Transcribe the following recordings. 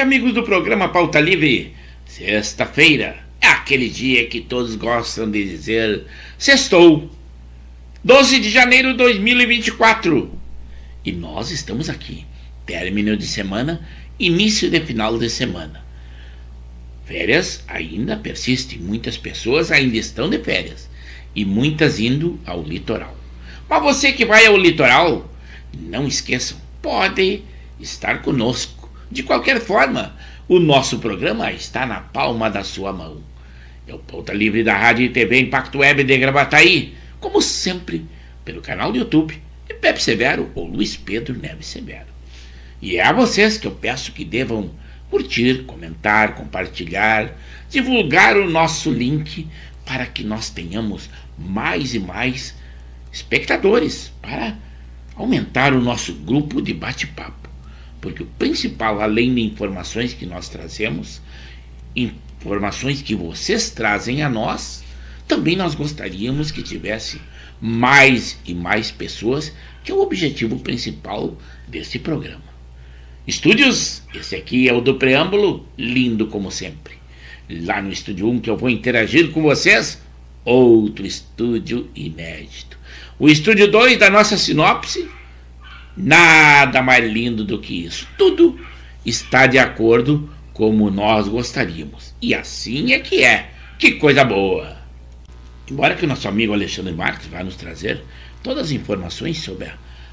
amigos do programa Pauta Livre. Sexta-feira é aquele dia que todos gostam de dizer sextou. 12 de janeiro de 2024. E nós estamos aqui. Término de semana, início de final de semana. Férias ainda persistem. Muitas pessoas ainda estão de férias. E muitas indo ao litoral. Mas você que vai ao litoral, não esqueçam, pode estar conosco. De qualquer forma, o nosso programa está na palma da sua mão. É o Pauta Livre da Rádio e TV Impacto Web de Gravataí, como sempre, pelo canal do YouTube de Pepe Severo ou Luiz Pedro Neves Severo. E é a vocês que eu peço que devam curtir, comentar, compartilhar, divulgar o nosso link para que nós tenhamos mais e mais espectadores, para aumentar o nosso grupo de bate-papo. Porque o principal, além de informações que nós trazemos, informações que vocês trazem a nós, também nós gostaríamos que tivesse mais e mais pessoas, que é o objetivo principal desse programa. Estúdios, esse aqui é o do preâmbulo, lindo como sempre. Lá no Estúdio 1 que eu vou interagir com vocês, outro estúdio inédito. O Estúdio 2 da nossa sinopse, nada mais lindo do que isso. Tudo está de acordo como nós gostaríamos. E assim é que é. Que coisa boa! Embora que o nosso amigo Alexandre Marques vai nos trazer todas as informações sobre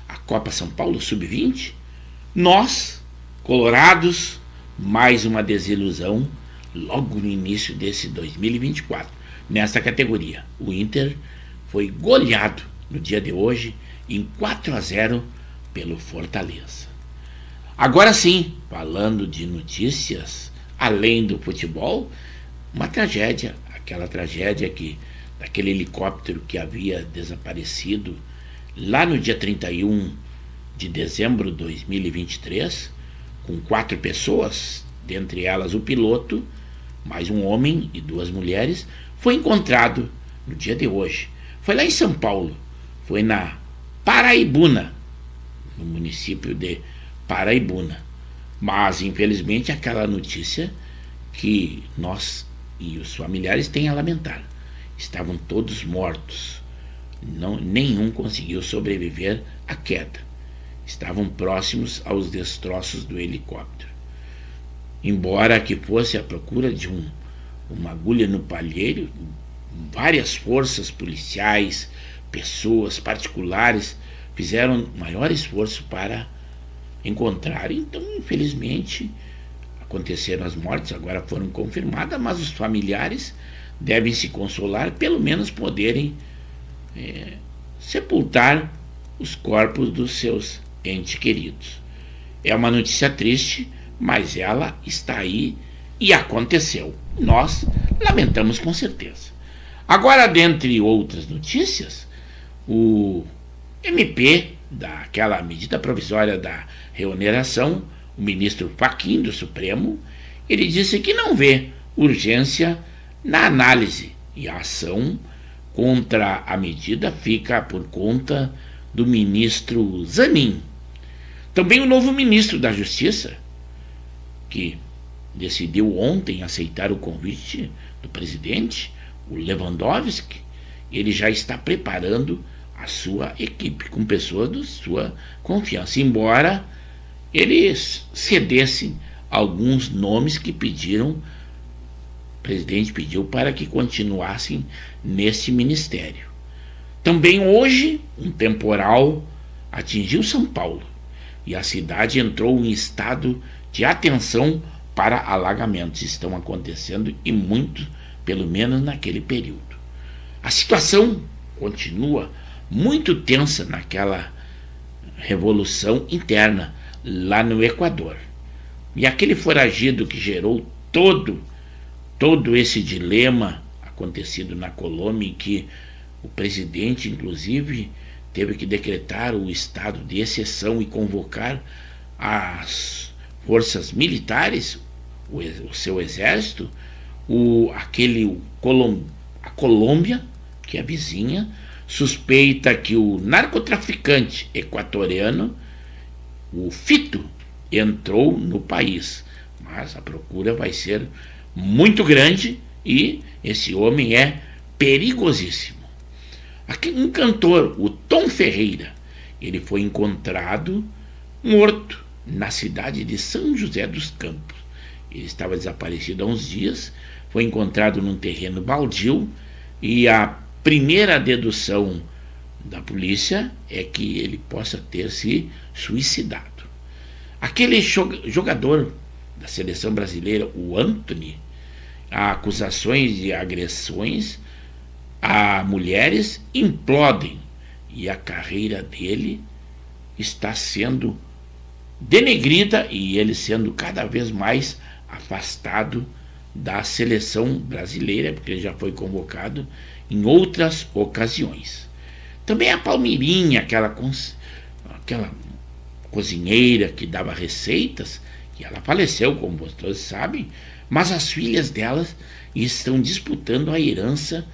a Copa São Paulo Sub-20, nós, colorados, mais uma desilusão logo no início desse 2024. Nesta categoria, o Inter foi goleado no dia de hoje em 4-0 pelo Fortaleza. Agora sim, falando de notícias além do futebol, uma tragédia, aquela tragédia daquele helicóptero que havia desaparecido lá no dia 31 de dezembro de 2023, com 4 pessoas, dentre elas o piloto, mais um homem e 2 mulheres, foi encontrado no dia de hoje. Foi lá em São Paulo, foi na Paraibuna, no município de Paraibuna. Mas, infelizmente, aquela notícia que nós e os familiares têm a lamentar. Estavam todos mortos. Nenhum conseguiu sobreviver à queda. Estavam próximos aos destroços do helicóptero. Embora que fosse à procura de uma agulha no palheiro, várias forças policiais, pessoas particulares fizeram maior esforço para encontrar. Então, infelizmente, aconteceram as mortes, agora foram confirmadas, mas os familiares devem se consolar, pelo menos poderem sepultar os corpos dos seus entes queridos. É uma notícia triste, mas ela está aí e aconteceu. Nós lamentamos com certeza. Agora, dentre outras notícias, o MP daquela medida provisória da reoneração, o ministro Fachin do Supremo, ele disse que não vê urgência na análise e a ação contra a medida fica por conta do ministro Zanin. Também o novo ministro da Justiça, que decidiu ontem aceitar o convite do presidente, o Lewandowski, ele já está preparando a sua equipe com pessoas de sua confiança, embora eles cedessem alguns nomes que o presidente pediu para que continuassem nesse ministério. Também hoje, um temporal atingiu São Paulo e a cidade entrou em estado de atenção para alagamentos. Estão acontecendo e muito, pelo menos naquele período. A situação continua muito tensa naquela revolução interna lá no Equador. E aquele foragido que gerou todo esse dilema acontecido na Colômbia, em que o presidente, inclusive, teve que decretar o estado de exceção e convocar as forças militares, o seu exército, a Colômbia, que é a vizinha, suspeita que o narcotraficante equatoriano, o Fito, entrou no país mas a procura vai ser muito grande e esse homem é perigosíssimo. Aqui um cantor, o Tom Ferreira, ele foi encontrado morto na cidade de São José dos Campos. Ele estava desaparecido há uns dias, foi encontrado num terreno baldio e a primeira dedução da polícia é que ele possa ter se suicidado. Aquele jogador da seleção brasileira, o Antony, há acusações de agressões a mulheres implodem e a carreira dele está sendo denegrida e ele sendo cada vez mais afastado da seleção brasileira, porque ele já foi convocado em outras ocasiões. Também a Palmirinha, aquela cozinheira que dava receitas, que ela faleceu, como todos sabem, mas as filhas delas estão disputando a herança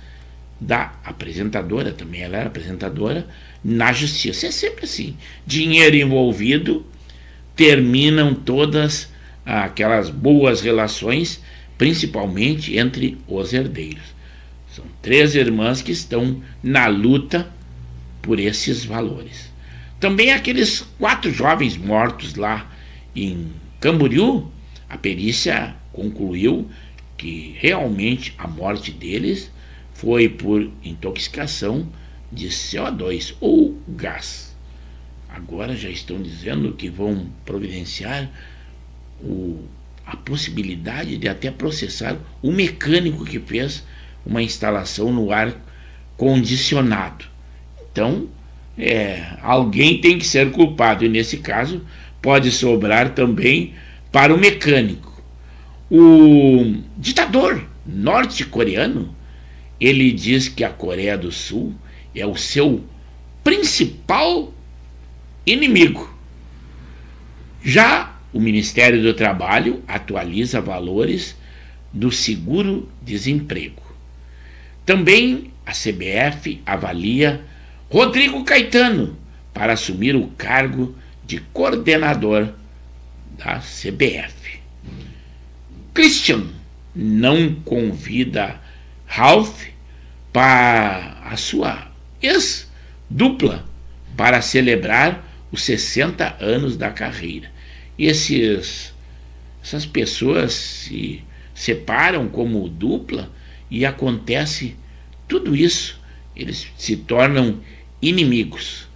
da apresentadora, também ela era apresentadora, na justiça. É sempre assim, dinheiro envolvido, terminam todas aquelas boas relações, principalmente entre os herdeiros. São 3 irmãs que estão na luta por esses valores. Também aqueles 4 jovens mortos lá em Camboriú, a perícia concluiu que realmente a morte deles foi por intoxicação de CO2 ou gás. Agora já estão dizendo que vão providenciar a possibilidade de até processar o mecânico que fez uma instalação no ar condicionado. Então, alguém tem que ser culpado, e nesse caso pode sobrar também para o mecânico. O ditador norte-coreano, ele diz que a Coreia do Sul é o seu principal inimigo. Já o Ministério do Trabalho atualiza valores do seguro-desemprego. Também a CBF avalia Rodrigo Caetano para assumir o cargo de coordenador da CBF. Christian não convida Ralph para a sua ex-dupla para celebrar os 60 anos da carreira. E essas pessoas se separam como dupla e acontece tudo isso. Eles se tornam inimigos.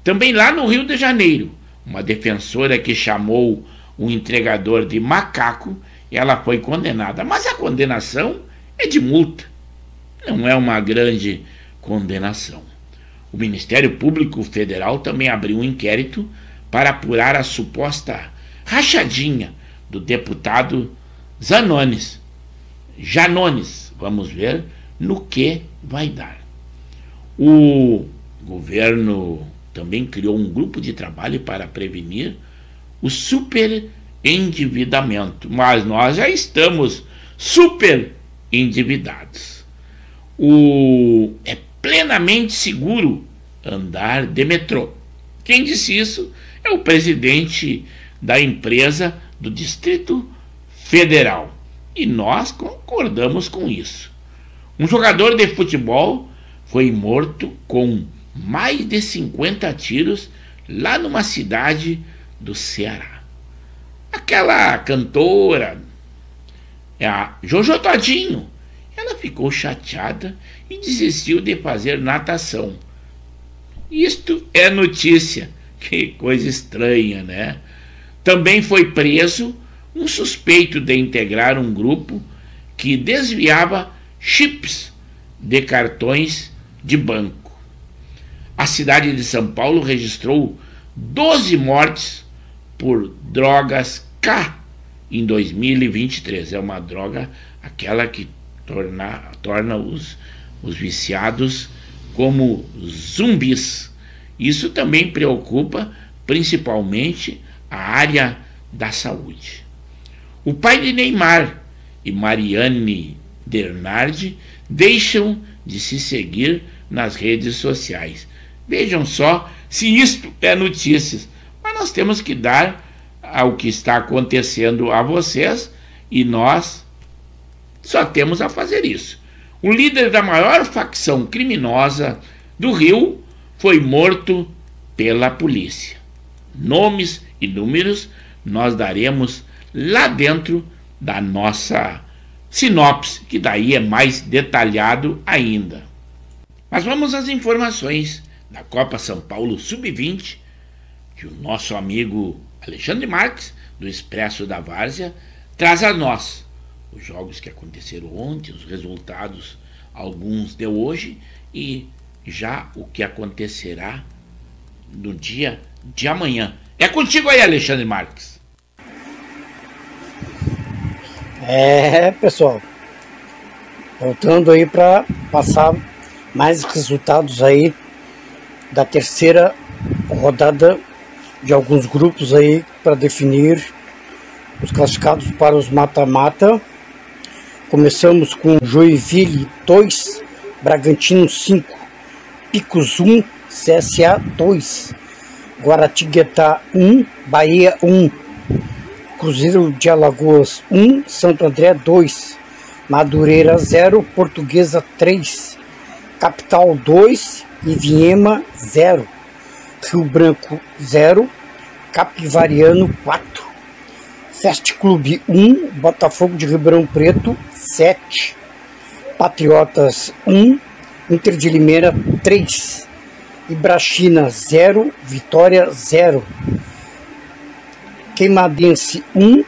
Também lá no Rio de Janeiro, uma defensora que chamou um entregador de macaco, ela foi condenada. Mas a condenação é de multa, não é uma grande condenação. O Ministério Público Federal também abriu um inquérito para apurar a suposta rachadinha do deputado Janones. Vamos ver no que vai dar. O governo também criou um grupo de trabalho para prevenir o superendividamento, mas nós já estamos super endividados. É plenamente seguro andar de metrô. Quem disse isso é o presidente da empresa do Distrito Federal. E nós concordamos com isso. Um jogador de futebol foi morto com mais de 50 tiros lá numa cidade do Ceará. Aquela cantora, a Jojo Todinho, ela ficou chateada e desistiu de fazer natação. Isto é notícia. Que coisa estranha, né? Também foi preso um suspeito de integrar um grupo que desviava chips de cartões de banco. A cidade de São Paulo registrou 12 mortes por drogas K em 2023. É uma droga, aquela que torna os viciados como zumbis. Isso também preocupa principalmente a área da saúde. O pai de Neymar e Mariane Bernardi deixam de se seguir nas redes sociais. Vejam só se isto é notícias. Mas nós temos que dar ao que está acontecendo a vocês, e nós só temos a fazer isso. O líder da maior facção criminosa do Rio foi morto pela polícia. Nomes e números nós daremos lá dentro da nossa sinopse, que daí é mais detalhado ainda. Mas vamos às informações da Copa São Paulo Sub-20, que o nosso amigo Alexandre Marques, do Expresso da Várzea, traz a nós os jogos que aconteceram ontem, os resultados, alguns de hoje, e já o que acontecerá no dia de amanhã. É contigo aí, Alexandre Marques. Pessoal, voltando aí para passar mais resultados aí da terceira rodada de alguns grupos aí para definir os classificados para os mata-mata. Começamos com Joinville 2, Bragantino 5, Picos 1, CSA 2, Guaratinguetá 1, Bahia 1, Cruzeiro de Alagoas 1, Santo André 2, Madureira 0, Portuguesa 3, Capital 2, Ivinhema 0, Rio Branco 0, Capivariano 4, Fest Clube 1, Botafogo de Ribeirão Preto 7, Patriotas 1, Inter de Limeira 3, Ibrachina 0, Vitória 0, Queimadense 1,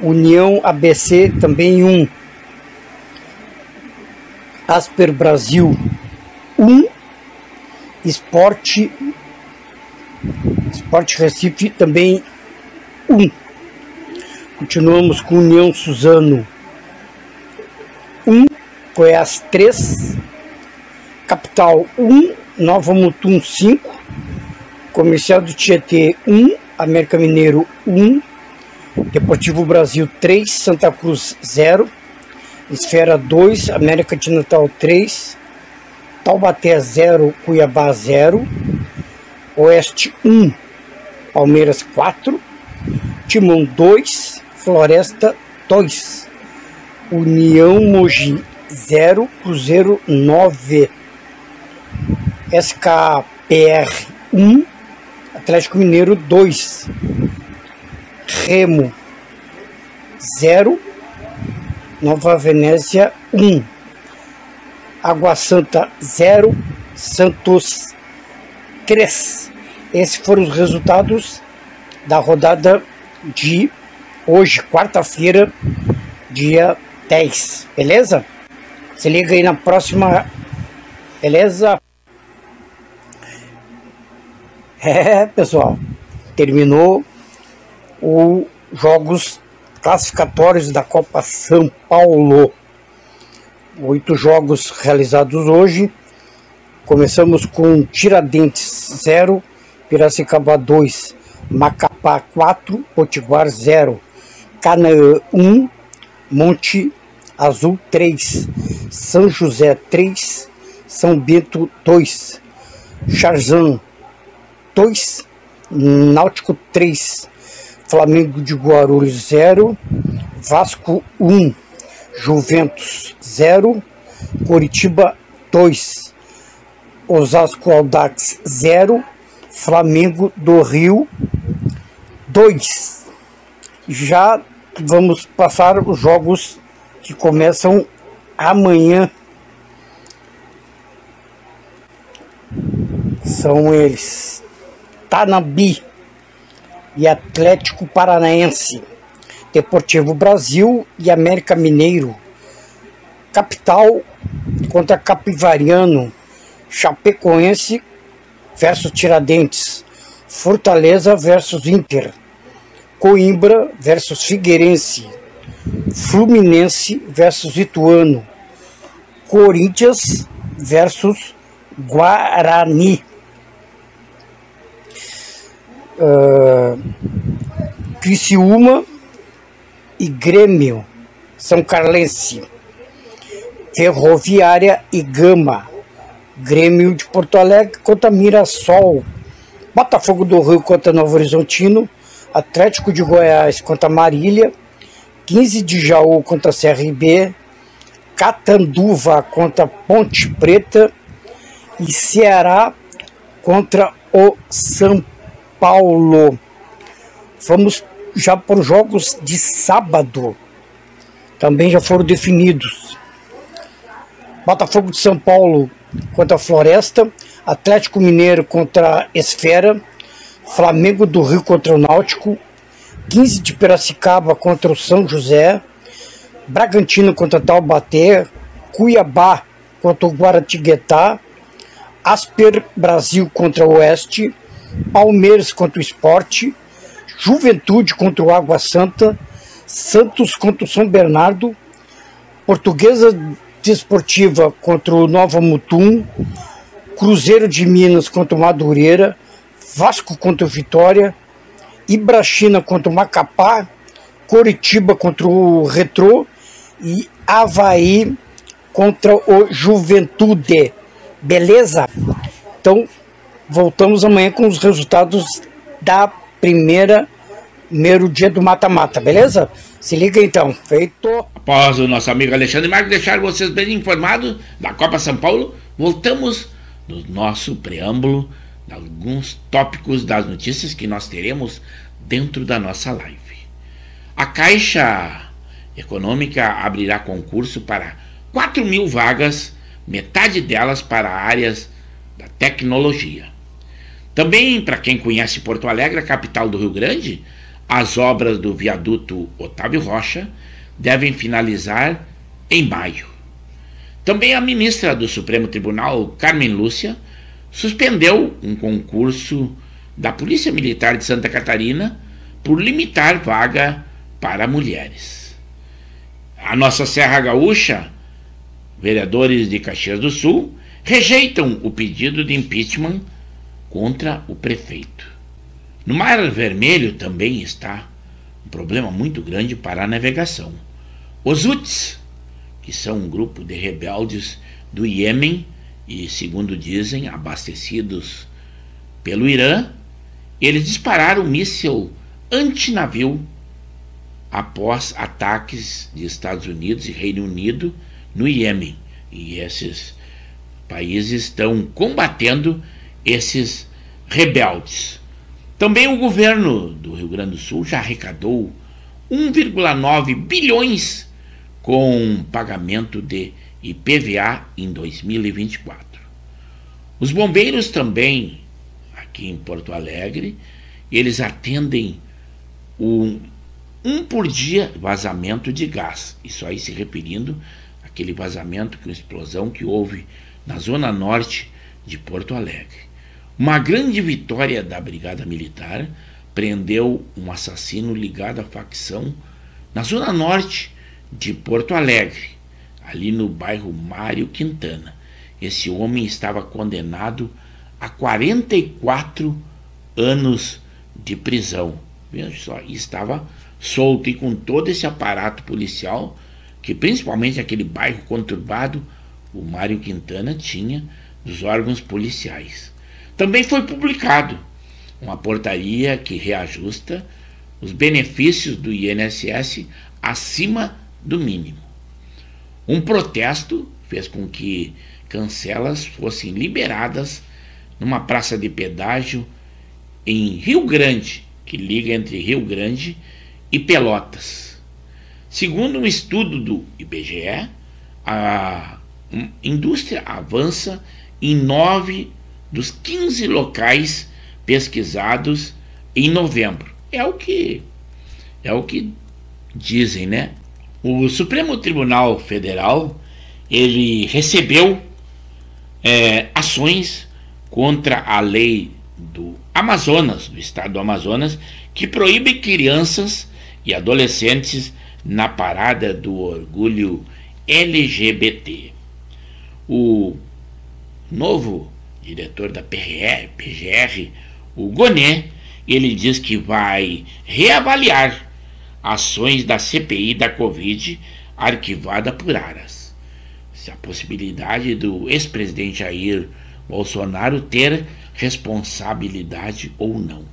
União ABC também 1, Asper Brasil 1, Sport Recife também 1. Continuamos com União Suzano 1, Goiás 3, Capital 1, Nova Mutum 5, Comercial do Tietê 1, América Mineiro 1, Deportivo Brasil 3, Santa Cruz 0, Esfera 2, América de Natal 3, Taubaté 0, Cuiabá 0, Oeste 1, Palmeiras 4, Timão 2, Floresta 2, União Mogi 0, Cruzeiro 9, SKPR 1, Atlético Mineiro 2, Remo 0, Nova Venécia 1, Água Santa 0, Santos 3. Esses foram os resultados da rodada de hoje, quarta-feira, dia 10, beleza? Se liga aí na próxima, beleza? Pessoal, terminou os jogos classificatórios da Copa São Paulo. 8 jogos realizados hoje. Começamos com Tiradentes 0, Piracicaba 2, Macapá 4, Potiguar 0, Canaã 1, Monte Azul 3, São José 3, São Bento 2, Charzan 2, Náutico 3, Flamengo de Guarulhos 0, Vasco 1, Juventus 0, Coritiba 2, Osasco Audax 0, Flamengo do Rio 2. Já vamos passar os jogos que começam amanhã. São eles: Tanabi e Atlético Paranaense, Deportivo Brasil e América Mineiro, Capital contra Capivariano, Chapecoense versus Tiradentes, Fortaleza versus Inter, Coimbra versus Figueirense, Fluminense versus Ituano, Corinthians versus Guarani, Criciúma e Grêmio, São Carlense, Ferroviária e Gama, Grêmio de Porto Alegre contra Mirassol, Botafogo do Rio contra Novo Horizontino, Atlético de Goiás contra Marília, 15 de Jaú contra CRB, Catanduva contra Ponte Preta e Ceará contra o São Paulo. Vamos já para os jogos de sábado. Também já foram definidos. Botafogo de São Paulo contra a Floresta, Atlético Mineiro contra a Esfera, Flamengo do Rio contra o Náutico, 15 de Piracicaba contra o São José, Bragantino contra Taubaté, Cuiabá contra o Guaratinguetá, Asper Brasil contra o Oeste, Palmeiras contra o Sport, Juventude contra o Água Santa, Santos contra o São Bernardo, Portuguesa Desportiva contra o Nova Mutum, Cruzeiro de Minas contra o Madureira, Vasco contra o Vitória, Ibrachina contra o Macapá, Coritiba contra o Retrô e Avaí contra o Juventude. Beleza? Então, voltamos amanhã com os resultados da primeiro dia do mata-mata, beleza? Se liga então, feito. Após o nosso amigo Alexandre Marques deixar vocês bem informados da Copa São Paulo, voltamos no nosso preâmbulo de alguns tópicos das notícias que nós teremos dentro da nossa live. A Caixa Econômica abrirá concurso para 4.000 vagas, metade delas para áreas da tecnologia. Também, para quem conhece Porto Alegre, a capital do Rio Grande, as obras do viaduto Otávio Rocha devem finalizar em maio. Também a ministra do Supremo Tribunal, Carmen Lúcia, suspendeu um concurso da Polícia Militar de Santa Catarina por limitar vaga para mulheres. A nossa Serra Gaúcha, vereadores de Caxias do Sul, rejeitam o pedido de impeachment contra o prefeito. No Mar Vermelho também está um problema muito grande para a navegação. Os Houthis, que são um grupo de rebeldes do Iêmen e, segundo dizem, abastecidos pelo Irã, eles dispararam um míssil antinavio após ataques de Estados Unidos e Reino Unido no Iêmen. E esses países estão combatendo esses rebeldes. Também o governo do Rio Grande do Sul já arrecadou 1,9 bilhões com pagamento de IPVA em 2024. Os bombeiros também, aqui em Porto Alegre, eles atendem um por dia vazamento de gás. Isso aí se referindo àquele vazamento, que uma explosão que houve na zona norte de Porto Alegre. Uma grande vitória da Brigada Militar prendeu um assassino ligado à facção na zona norte de Porto Alegre, ali no bairro Mário Quintana. Esse homem estava condenado a 44 anos de prisão. Veja só, e estava solto, e com todo esse aparato policial, que principalmente aquele bairro conturbado, o Mário Quintana tinha dos órgãos policiais. Também foi publicado uma portaria que reajusta os benefícios do INSS acima do mínimo. Um protesto fez com que cancelas fossem liberadas numa praça de pedágio em Rio Grande, que liga entre Rio Grande e Pelotas. Segundo um estudo do IBGE, a indústria avança em 9 dos 15 locais pesquisados em novembro. É o que dizem, né? O Supremo Tribunal Federal, ele recebeu ações contra a lei do Amazonas, do estado do Amazonas, que proíbe crianças e adolescentes na parada do orgulho LGBT. O novo diretor da PGR, o Gonet, ele diz que vai reavaliar ações da CPI da Covid arquivada por Aras. Se a possibilidade do ex-presidente Jair Bolsonaro ter responsabilidade ou não.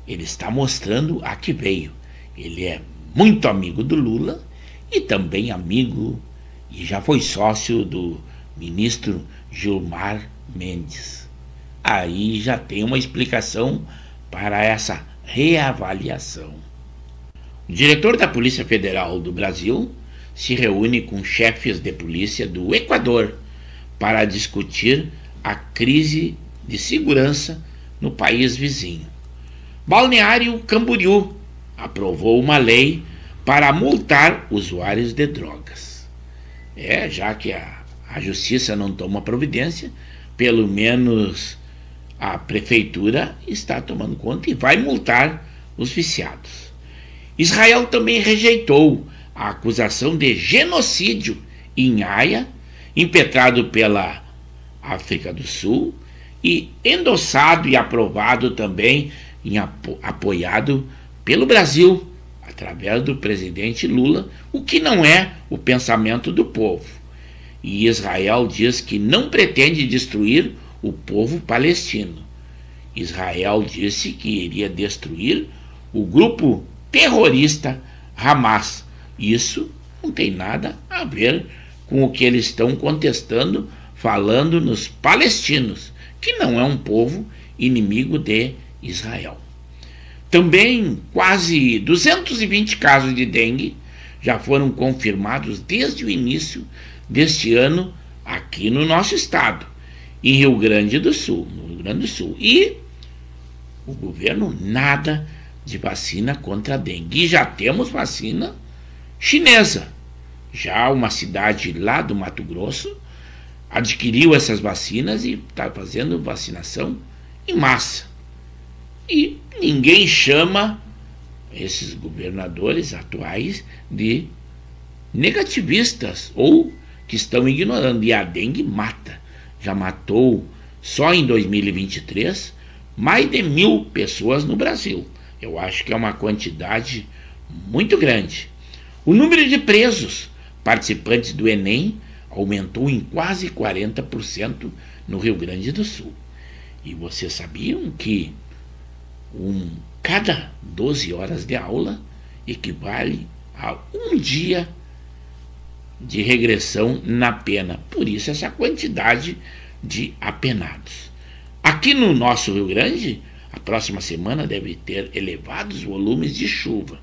ele está mostrando a que veio. Ele é muito amigo do Lula e também amigo e já foi sócio do ministro Gilmar Mendes. Aí já tem uma explicação para essa reavaliação. O diretor da Polícia Federal do Brasil se reúne com chefes de polícia do Equador para discutir a crise de segurança no país vizinho. Balneário Camboriú aprovou uma lei para multar usuários de drogas. Já que a justiça não toma providência, pelo menos a prefeitura está tomando conta e vai multar os viciados. Israel também rejeitou a acusação de genocídio em Haia, impetrado pela África do Sul e endossado e aprovado também apoiado pelo Brasil, através do presidente Lula, o que não é o pensamento do povo. E Israel diz que não pretende destruir o povo palestino. Israel disse que iria destruir o grupo terrorista Hamas. Isso não tem nada a ver com o que eles estão contestando, falando nos palestinos, que não é um povo inimigo de Israel. Também quase 220 casos de dengue já foram confirmados desde o início deste ano aqui no nosso estado, em Rio Grande do Sul, E o governo nada de vacina contra a dengue. E já temos vacina chinesa. Já uma cidade lá do Mato Grosso adquiriu essas vacinas e está fazendo vacinação em massa. E ninguém chama esses governadores atuais de negativistas ou que estão ignorando. E a dengue mata. Já matou, só em 2023, mais de 1.000 pessoas no Brasil. Eu acho que é uma quantidade muito grande. O número de presos participantes do Enem aumentou em quase 40% no Rio Grande do Sul. E vocês sabiam que cada 12 horas de aula equivale a um dia de regressão na pena. Por isso essa quantidade de apenados. Aqui no nosso Rio Grande, a próxima semana deve ter elevados volumes de chuva.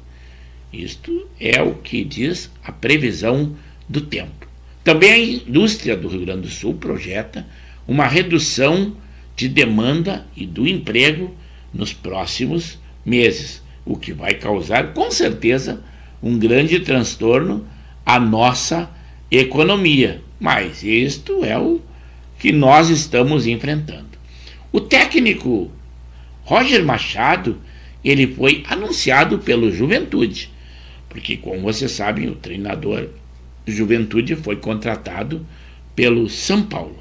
Isto é o que diz a previsão do tempo. Também a indústria do Rio Grande do Sul projeta uma redução de demanda e do emprego nos próximos meses, o que vai causar, com certeza, um grande transtorno à nossa economia. Mas isto é o que nós estamos enfrentando. O técnico Roger Machado, ele foi anunciado pelo Juventude, porque, como vocês sabem, o treinador do Juventude foi contratado pelo São Paulo.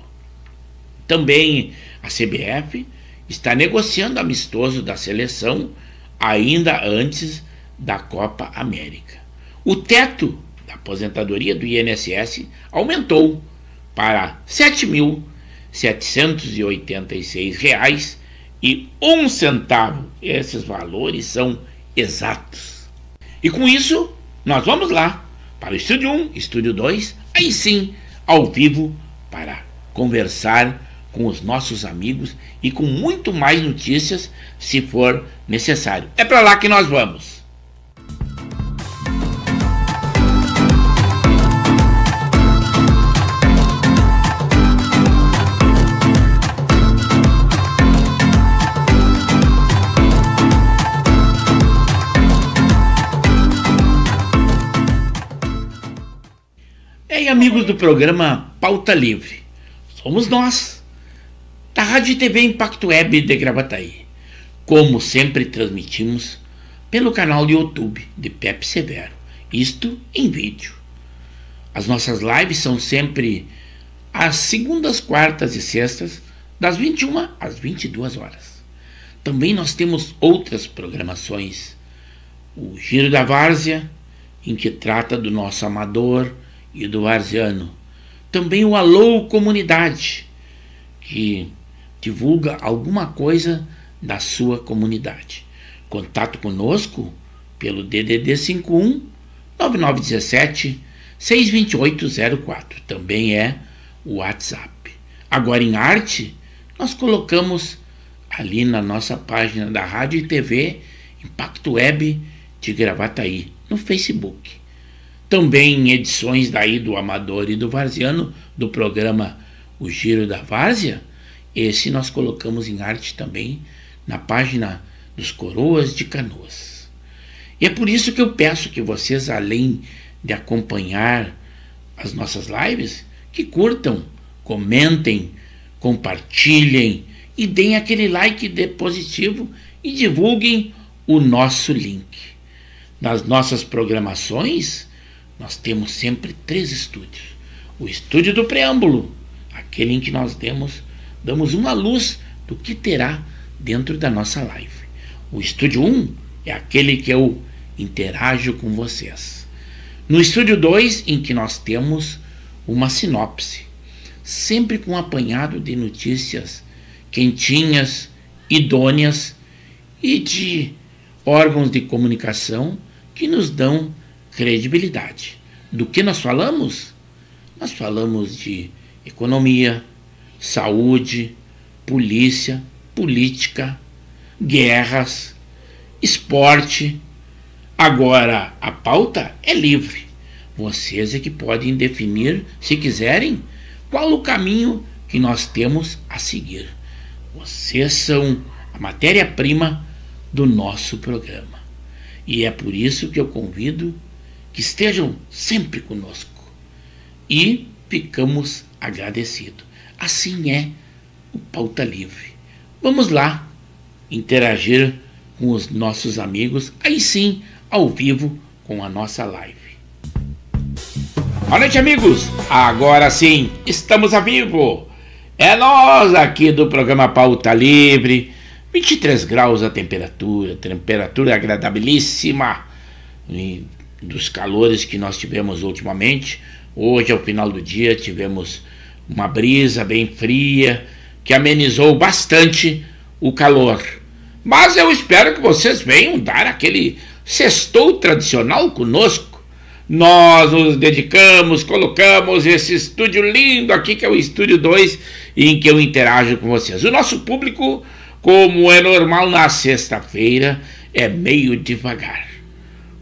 Também a CBF está negociando amistoso da seleção ainda antes da Copa América. O teto da aposentadoria do INSS aumentou para R$ 7.786,01. Esses valores são exatos. E com isso, nós vamos lá para o Estúdio 1, Estúdio 2, aí sim, ao vivo, para conversar com os nossos amigos e com muito mais notícias, se for necessário. É para lá que nós vamos. E amigos do programa Pauta Livre, somos nós, da Rádio e TV Impacto Web de Gravataí. Como sempre, transmitimos pelo canal do YouTube de Pepe Severo, isto em vídeo. As nossas lives são sempre às segundas, quartas e sextas, das 21 às 22 horas. Também nós temos outras programações. O Giro da Várzea, em que trata do nosso amador e do varziano. Também o Alô Comunidade, que divulga alguma coisa da sua comunidade. contato conosco pelo DDD 51 9917 62804. Também é o WhatsApp. Agora, em arte, nós colocamos ali na nossa página da Rádio e TV Impacto Web de Gravataí, no Facebook. Também em edições daí do Amador e do Varziano, do programa O Giro da Várzea, esse nós colocamos em arte também na página dos Coroas de Canoas. E é por isso que eu peço que vocês, além de acompanhar as nossas lives, que curtam, comentem, compartilhem e deem aquele like positivo e divulguem o nosso link. Nas nossas programações, nós temos sempre 3 estúdios. O estúdio do preâmbulo, aquele em que nós damos uma luz do que terá dentro da nossa live. O estúdio 1 é aquele que eu interajo com vocês. No estúdio 2, em que nós temos uma sinopse, sempre com um apanhado de notícias quentinhas, idôneas e de órgãos de comunicação que nos dão credibilidade. Do que nós falamos? Nós falamos de economia, saúde, polícia, política, guerras, esporte. Agora, a pauta é livre. Vocês é que podem definir, se quiserem, qual o caminho que nós temos a seguir. Vocês são a matéria-prima do nosso programa. E é por isso que eu convido que estejam sempre conosco. E ficamos agradecidos. Assim é o Pauta Livre. Vamos lá interagir com os nossos amigos, aí sim, ao vivo, com a nossa live. Boa noite, amigos. Agora sim, estamos a vivo. É nós aqui do programa Pauta Livre. 23 graus a temperatura agradabilíssima. E dos calores que nós tivemos ultimamente. Hoje, ao final do dia, tivemos uma brisa bem fria que amenizou bastante o calor. Mas eu espero que vocês venham dar aquele sextou tradicional conosco. Nós nos dedicamos, colocamos esse estúdio lindo aqui, que é o Estúdio 2, em que eu interajo com vocês. O nosso público, como é normal na sexta-feira, é meio devagar.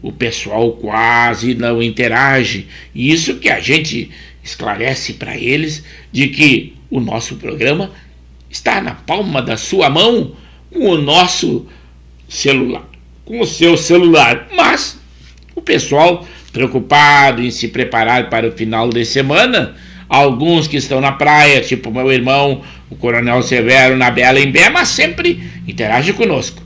O pessoal quase não interage. E isso que a gente esclarece para eles, de que o nosso programa está na palma da sua mão, com o nosso celular, com o seu celular. Mas o pessoal preocupado em se preparar para o final de semana, alguns que estão na praia, tipo meu irmão, o Coronel Severo, na Bela Embé, mas sempre interage conosco.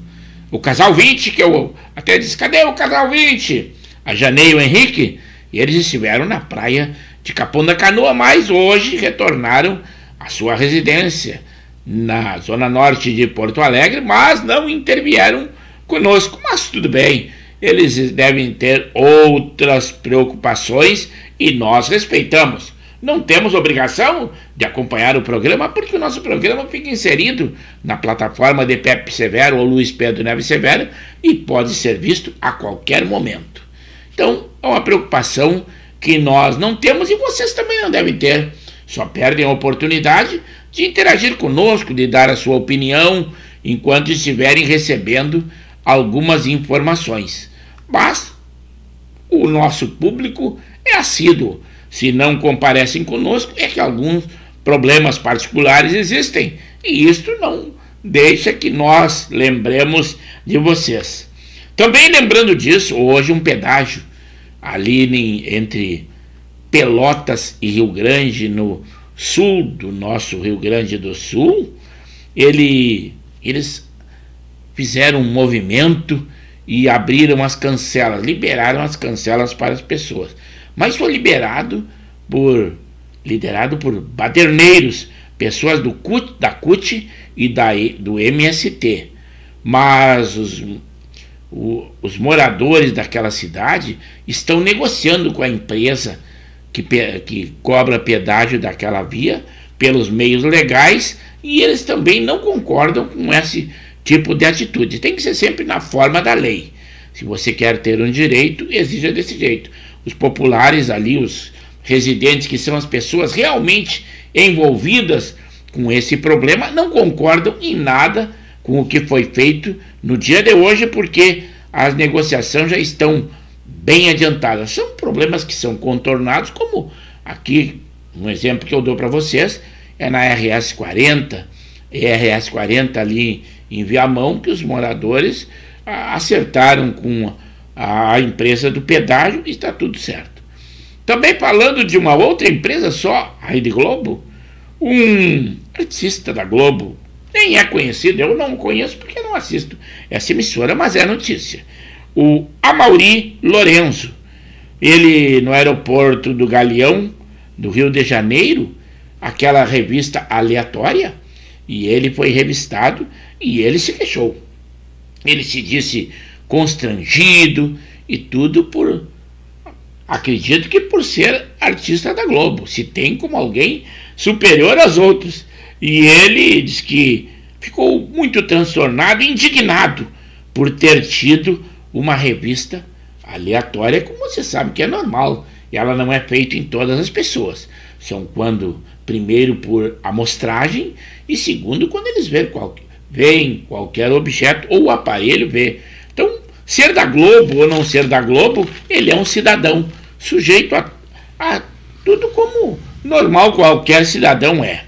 O casal 20, que eu até disse, cadê o casal 20? A Janei e o Henrique, e eles estiveram na praia de Capão da Canoa, mas hoje retornaram à sua residência na zona norte de Porto Alegre, mas não intervieram conosco. Mas tudo bem, eles devem ter outras preocupações e nós respeitamos. Não temos obrigação de acompanhar o programa, porque o nosso programa fica inserido na plataforma de Pepe Severo ou Luiz Pedro Neves Severo e pode ser visto a qualquer momento. Então, é uma preocupação que nós não temos e vocês também não devem ter. Só perdem a oportunidade de interagir conosco, de dar a sua opinião, enquanto estiverem recebendo algumas informações. Mas o nosso público é assíduo. Se não comparecem conosco, é que alguns problemas particulares existem. E isto não deixa que nós lembremos de vocês. Também lembrando disso, hoje um pedágio ali entre Pelotas e Rio Grande, no sul do nosso Rio Grande do Sul, eles fizeram um movimento e abriram as cancelas, liberaram as cancelas para as pessoas. Mas foi liderado por baderneiros, pessoas da CUT e do MST. Mas os moradores daquela cidade estão negociando com a empresa que cobra pedágio daquela via pelos meios legais, e eles também não concordam com esse tipo de atitude. Tem que ser sempre na forma da lei. Se você quer ter um direito, exija desse jeito. Os populares ali, os residentes, que são as pessoas realmente envolvidas com esse problema, não concordam em nada com o que foi feito no dia de hoje, porque as negociações já estão bem adiantadas. São problemas que são contornados, como aqui, um exemplo que eu dou para vocês, é na RS 40, RS 40 ali em Viamão, que os moradores acertaram com a empresa do pedágio e está tudo certo. Também falando de uma outra empresa só, a Rede Globo, um artista da Globo, nem é conhecido, eu não conheço porque não assisto essa emissora, mas é notícia. O Amaury Lourenço, ele no aeroporto do Galeão, do Rio de Janeiro, aquela revista aleatória, e ele foi revistado e ele se queixou. Ele se disse constrangido e tudo por, acredito que por ser artista da Globo, se tem como alguém superior aos outros. E ele diz que ficou muito transtornado e indignado por ter tido uma revista aleatória, como você sabe que é normal, e ela não é feita em todas as pessoas. São quando, primeiro, por amostragem, e segundo, quando eles veem qualquer objeto ou aparelho vê. Então, ser da Globo ou não ser da Globo, ele é um cidadão sujeito a tudo como normal qualquer cidadão é.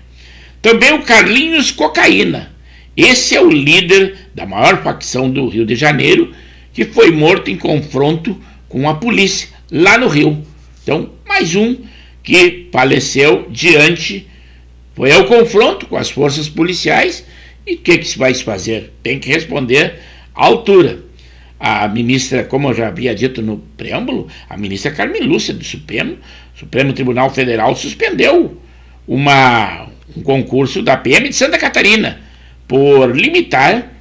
Também o Carlinhos Cocaína. Esse é o líder da maior facção do Rio de Janeiro, que foi morto em confronto com a polícia lá no Rio. Então, mais um que faleceu foi ao confronto com as forças policiais. E o que se vai fazer? Tem que responder à altura. A ministra, como eu já havia dito no preâmbulo, a ministra Carmen Lúcia do Supremo Tribunal Federal suspendeu um concurso da PM de Santa Catarina por limitar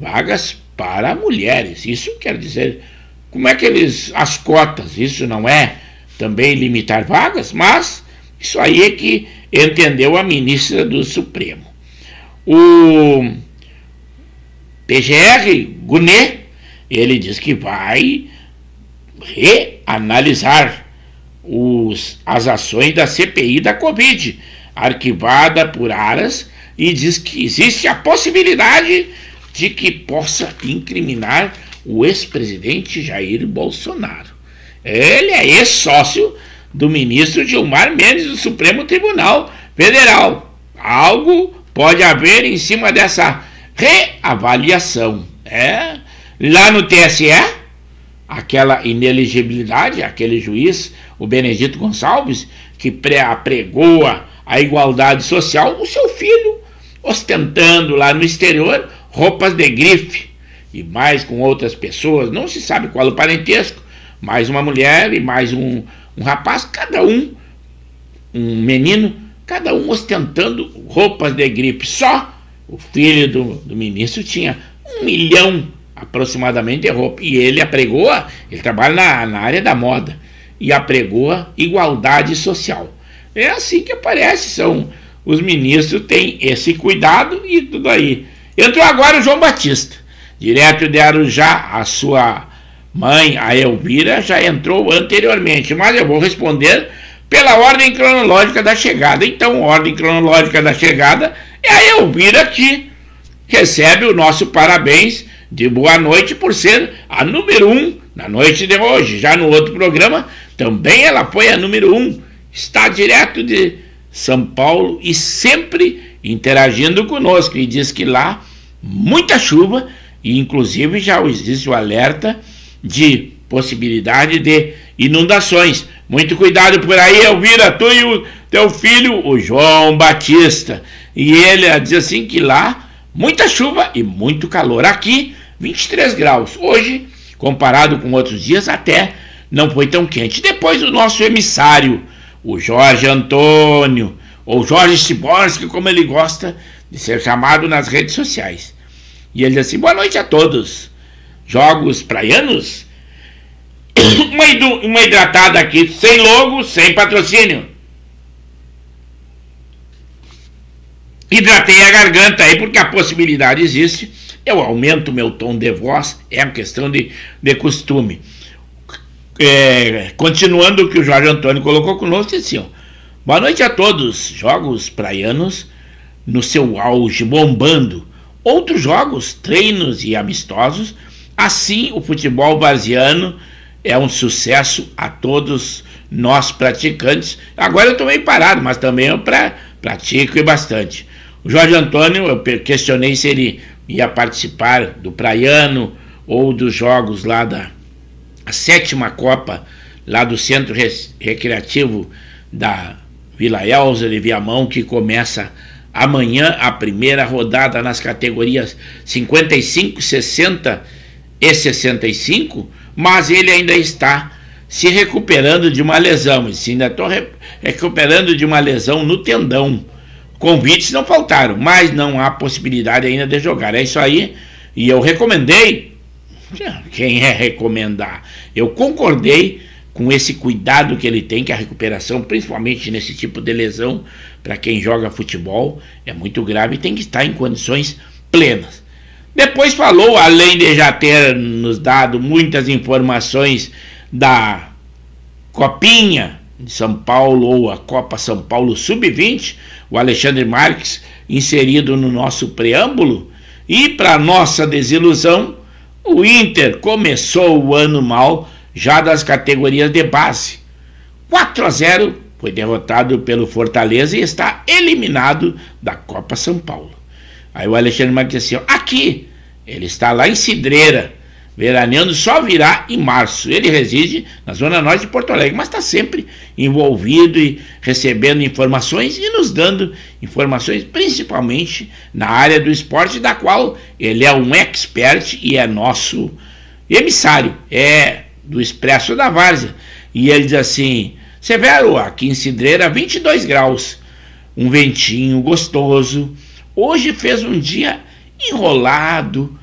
vagas para mulheres. Isso quer dizer, como é que as cotas, isso não é também limitar vagas? Mas isso aí é que entendeu a ministra do Supremo. O PGR Gunet, ele diz que vai reanalisar as ações da CPI da Covid, arquivada por Aras, e diz que existe a possibilidade de que possa incriminar o ex-presidente Jair Bolsonaro. Ele é ex-sócio do ministro Gilmar Mendes do Supremo Tribunal Federal. Algo pode haver em cima dessa reavaliação. Lá no TSE, aquela inelegibilidade, aquele juiz, o Benedito Gonçalves, que apregoa a igualdade social, o seu filho ostentando lá no exterior roupas de grife, e mais com outras pessoas, não se sabe qual o parentesco, mais uma mulher e mais um rapaz, cada um menino, cada um ostentando roupas de grife. Só o filho do ministro tinha 1 milhão aproximadamente de roupa, e ele apregoa, ele trabalha na área da moda, e apregoa igualdade social. É assim que aparece, os ministros têm esse cuidado e tudo aí. Entrou agora o João Batista, direto de Arujá. A sua mãe, a Elvira, já entrou anteriormente, mas eu vou responder pela ordem cronológica da chegada. Então, a ordem cronológica da chegada é a Elvira, que recebe o nosso parabéns de boa noite por ser a número 1 na noite de hoje. Já no outro programa, também ela foi a número 1. Está direto de São Paulo e sempre interagindo conosco. E diz que lá, muita chuva, e inclusive já existe o alerta de possibilidade de inundações. Muito cuidado por aí, Elvira, tu e o teu filho, o João Batista. E ele diz assim que lá, muita chuva e muito calor. Aqui, 23 graus. Hoje, comparado com outros dias, até não foi tão quente. Depois o nosso emissário, o Jorge Antônio, ou Jorge Siborski, como ele gosta de ser chamado nas redes sociais. E ele diz assim: boa noite a todos. Jogos praianos? Uma hidratada aqui, sem logo, sem patrocínio. Hidratei a garganta aí, porque a possibilidade existe Eu aumento meu tom de voz, é uma questão de costume. Continuando o que o Jorge Antônio colocou conosco, assim, ó, boa noite a todos. Jogos praianos no seu auge, bombando. Outros jogos, treinos e amistosos. Assim, o futebol varziano é um sucesso a todos nós praticantes. Agora eu estou meio parado, mas também eu pratico e bastante. O Jorge Antônio, eu questionei se ele ia participar do praiano ou dos jogos lá da 7ª Copa, lá do Centro Recreativo da Vila Elza de Viamão, que começa amanhã a primeira rodada nas categorias 55, 60 e 65, mas ele ainda está se recuperando de uma lesão. Ainda estou recuperando de uma lesão no tendão. Convites não faltaram, mas não há possibilidade ainda de jogar. É isso aí, e eu recomendei. Quem é recomendar? Eu concordei com esse cuidado que ele tem, que a recuperação, principalmente nesse tipo de lesão, para quem joga futebol, é muito grave e tem que estar em condições plenas. Depois falou, além de já ter nos dado muitas informações da Copinha de São Paulo, ou a Copa São Paulo Sub-20, o Alexandre Marques inserido no nosso preâmbulo, e para nossa desilusão, o Inter começou o ano mal, já das categorias de base. 4-0, foi derrotado pelo Fortaleza e está eliminado da Copa São Paulo. Aí o Alexandre Marques disse assim, aqui, ele está lá em Cidreira, veraneando, só virá em março. Ele reside na Zona Norte de Porto Alegre, mas está sempre envolvido e recebendo informações e nos dando informações, principalmente na área do esporte, da qual ele é um expert e é nosso emissário, é do Expresso da Várzea. E ele diz assim, Severo, aqui em Cidreira, 22 graus, um ventinho gostoso. Hoje fez um dia enrolado,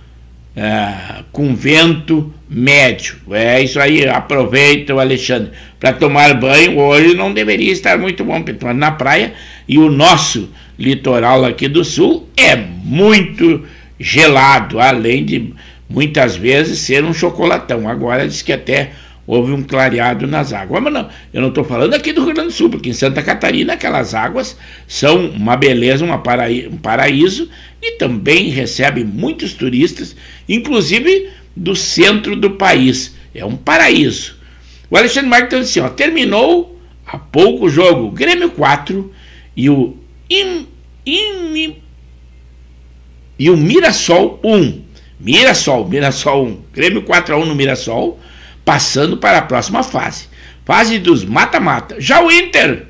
com vento médio. É isso aí, aproveita o Alexandre para tomar banho. Hoje não deveria estar muito bom, porque estou na praia e o nosso litoral aqui do sul é muito gelado, além de muitas vezes ser um chocolatão. Agora diz que até houve um clareado nas águas. Mas não, eu não estou falando aqui do Rio Grande do Sul, porque em Santa Catarina aquelas águas são uma beleza, um paraíso, e também recebe muitos turistas, inclusive do centro do país. É um paraíso. O Alexandre Marques disse assim, ó, terminou há pouco o jogo, Grêmio 4 e o Mirassol 1. Mirassol 1. Grêmio 4-1 no Mirassol, passando para a próxima fase dos mata-mata. Já o Inter,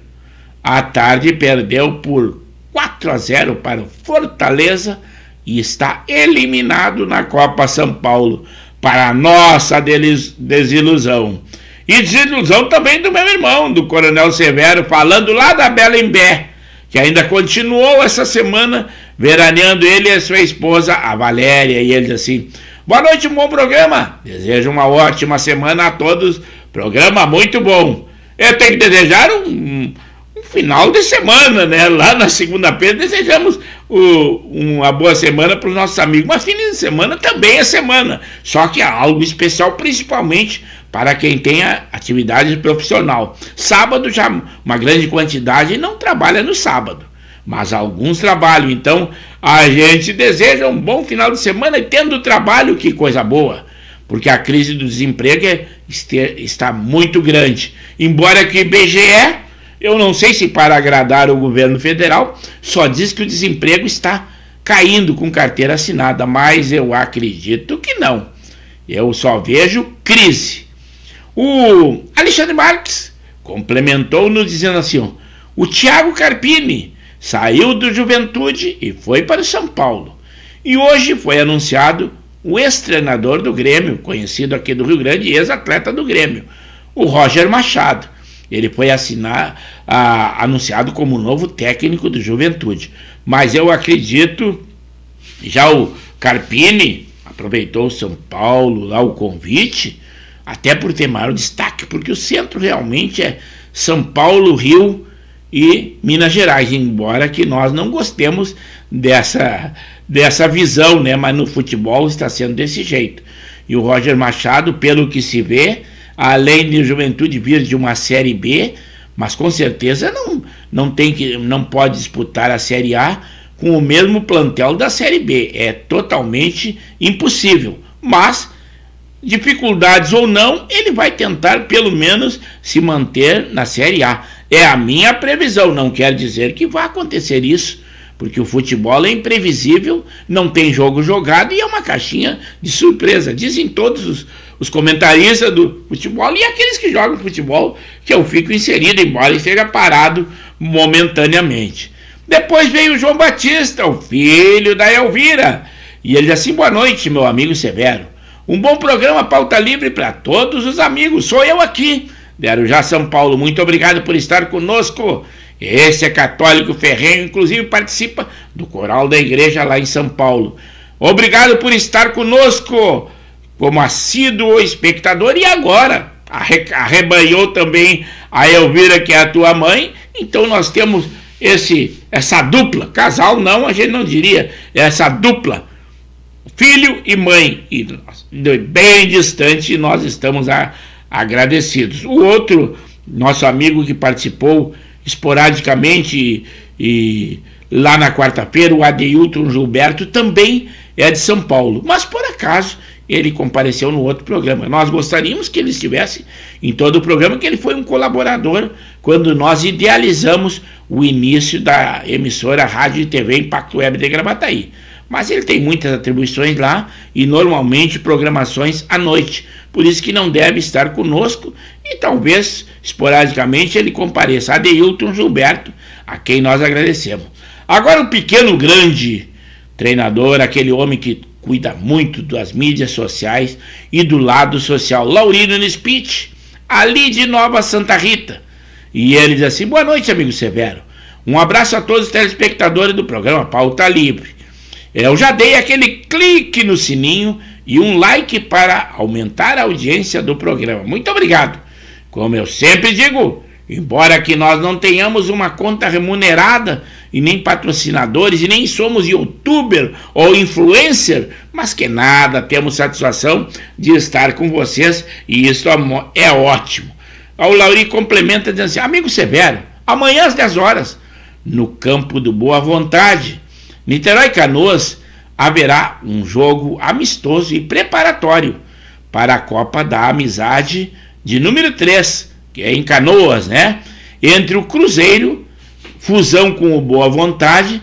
à tarde, perdeu por 4-0 para o Fortaleza e está eliminado na Copa São Paulo, para a nossa desilusão. E desilusão também do meu irmão, do Coronel Severo, falando lá da Belembé, que ainda continuou essa semana veraneando ele e a sua esposa, a Valéria, e ele diz assim, boa noite, um bom programa, desejo uma ótima semana a todos, programa muito bom. Eu tenho que desejar um final de semana, né? Lá na segunda-feira desejamos uma boa semana para os nossos amigos, mas fim de semana também é semana, só que há algo especial, principalmente para quem tem atividade profissional. Sábado já uma grande quantidade não trabalha no sábado, mas alguns trabalham, então a gente deseja um bom final de semana e tendo trabalho, que coisa boa, porque a crise do desemprego está muito grande, embora que o IBGE, eu não sei se para agradar o governo federal, só diz que o desemprego está caindo com carteira assinada, mas eu acredito que não, eu só vejo crise. O Alexandre Marques complementou-nos dizendo assim, ó, o Thiago Carpini saiu do Juventude e foi para o São Paulo. E hoje foi anunciado o ex-treinador do Grêmio, conhecido aqui do Rio Grande, e ex-atleta do Grêmio, o Roger Machado. Ele foi anunciado como novo técnico do Juventude. Mas eu acredito, já o Carpini aproveitou o São Paulo, lá o convite, até por ter maior destaque, porque o centro realmente é São Paulo, Rio e Minas Gerais, embora que nós não gostemos dessa visão, né? Mas no futebol está sendo desse jeito. E o Roger Machado, pelo que se vê, além de Juventude vir de uma Série B, mas com certeza não pode disputar a Série A com o mesmo plantel da Série B. É totalmente impossível. Mas, dificuldades ou não, ele vai tentar pelo menos se manter na Série A. É a minha previsão, não quer dizer que vai acontecer isso, porque o futebol é imprevisível, não tem jogo jogado e é uma caixinha de surpresa. Dizem todos os comentaristas do futebol e aqueles que jogam futebol que eu fico inserido, embora esteja parado momentaneamente. Depois veio o João Batista, o filho da Elvira, e ele disse assim: boa noite, meu amigo Severo. Um bom programa Pauta Livre para todos os amigos, sou eu aqui, de Arujá, São Paulo. Muito obrigado por estar conosco. Esse é católico ferrenho, inclusive participa do coral da igreja lá em São Paulo. Obrigado por estar conosco como assíduo espectador, e agora arrebanhou também a Elvira, que é a tua mãe. Então nós temos essa dupla, casal não, a gente não diria, essa dupla, filho e mãe, e bem distante, nós estamos agradecidos. O outro, nosso amigo que participou esporadicamente e lá na quarta-feira, o Adeilton Gilberto, também é de São Paulo, mas por acaso ele compareceu no outro programa. Nós gostaríamos que ele estivesse em todo o programa, que ele foi um colaborador quando nós idealizamos o início da emissora Rádio e TV Impacto Web de Gravataí. Mas ele tem muitas atribuições lá e normalmente programações à noite, por isso que não deve estar conosco e talvez esporadicamente ele compareça. Adeilton Gilberto, a quem nós agradecemos. Agora o pequeno grande treinador, aquele homem que cuida muito das mídias sociais e do lado social, Laurino Nispit, ali de Nova Santa Rita. E ele diz assim: boa noite, amigo Severo. Um abraço a todos os telespectadores do programa Pauta Livre. Eu já dei aquele clique no sininho e um like para aumentar a audiência do programa. Muito obrigado. Como eu sempre digo, embora que nós não tenhamos uma conta remunerada e nem patrocinadores e nem somos youtuber ou influencer, mas que nada, temos satisfação de estar com vocês e isso é ótimo. O Lauri complementa dizendo assim: amigo Severo, amanhã às 10 horas, no campo do Boa Vontade, Niterói Canoas, haverá um jogo amistoso e preparatório para a Copa da Amizade de número 3, que é em Canoas, né? Entre o Cruzeiro, fusão com o Boa Vontade,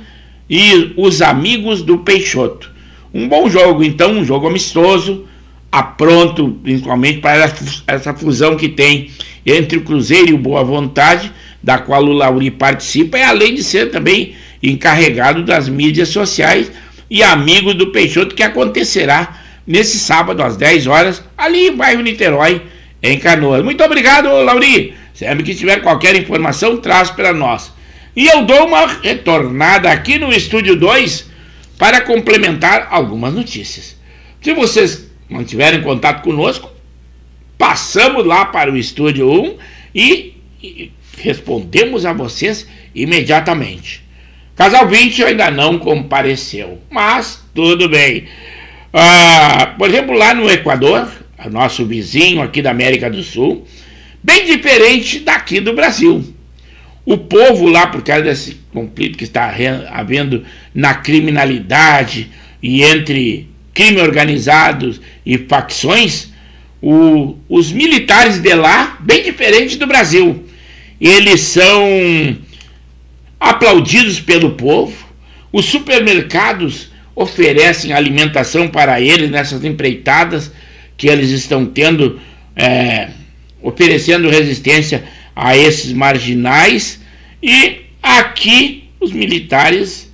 e os amigos do Peixoto. Um bom jogo, então, um jogo amistoso, apronto principalmente para essa fusão que tem entre o Cruzeiro e o Boa Vontade, da qual o Lauri participa, e além de ser também encarregado das mídias sociais e amigo do Peixoto, que acontecerá nesse sábado às 10 horas, ali em bairro Niterói, em Canoas. Muito obrigado, Lauri. Sempre que tiver qualquer informação, traz para nós. E eu dou uma retornada aqui no Estúdio 2 para complementar algumas notícias. Se vocês mantiverem contato conosco, passamos lá para o Estúdio 1 e respondemos a vocês imediatamente. Casal 20 ainda não compareceu, mas tudo bem. Por exemplo, lá no Equador, nosso vizinho aqui da América do Sul, bem diferente daqui do Brasil. O povo lá, por causa desse conflito que está havendo na criminalidade e entre crime organizado e facções, os militares de lá, bem diferente do Brasil, eles são aplaudidos pelo povo. Os supermercados oferecem alimentação para eles nessas empreitadas que eles estão tendo, oferecendo resistência a esses marginais, e aqui os militares